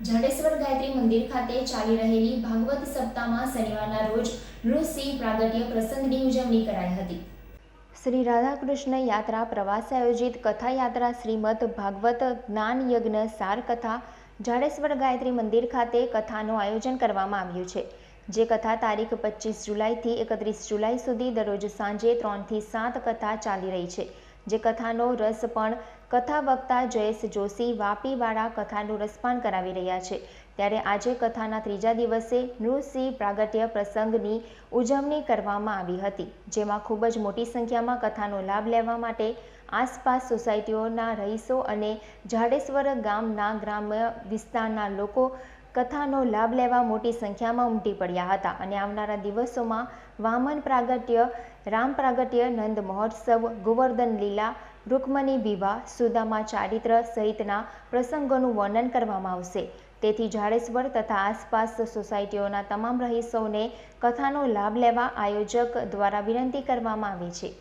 જાડેશ્વર ગાયત્રી મંદિર ખાતે ચાલી રહેલી ભાગવત સપ્તાહમાં શનિવારના રોજ નૃસિંહ પ્રાગટ્ય પ્રસંગની ઉજવણી કરાઈ હતી। શ્રી રાધાકૃષ્ણ યાત્રા પ્રવાસે આયોજિત કથા યાત્રા શ્રીમદ ભાગવત જ્ઞાન યજ્ઞ સાર કથા જાડેશ્વર ગાયત્રી મંદિર ખાતે કથાનું આયોજન કરવામાં આવ્યું છે। જે કથા તારીખ 25 જુલાઈથી 31 જુલાઈ સુધી દરરોજ સાંજે 3 થી 7 કથા ચાલી રહી છે। જે કથાનો રસ પણ કથા વક્તા જયેશ જોશી વાપીવાળા કથાનું રસપાન કરાવી રહ્યા છે। ત્યારે આજે કથાના ત્રીજા દિવસે નૃસિંહ પ્રાગટ્ય પ્રસંગની ઉજવણી કરવામાં આવી હતી, જેમાં ખૂબ જ મોટી સંખ્યામાં કથાનો લાભ લેવા માટે આસપાસ સોસાયટીઓના રહીશો અને જાડેશ્વર ગામના ગ્રામ્ય વિસ્તારના લોકો કથાનો લાભ લેવા મોટી સંખ્યામાં ઉમટી પડ્યા હતા અને આવનારા દિવસોમાં વામન પ્રાગટ્ય, રામ પ્રાગટ્ય, નંદ મહોત્સવ, ગોવર્ધન લીલા, રૂકમણી વિવાહ, સુદામા ચારિત્ર સહિતના પ્રસંગોનું વર્ણન કરવામાં આવશે। તેથી જાડેશ્વર તથા આસપાસ સોસાયટીઓના તમામ રહીશોને કથાનો લાભ લેવા આયોજક દ્વારા વિનંતી કરવામાં આવી છે।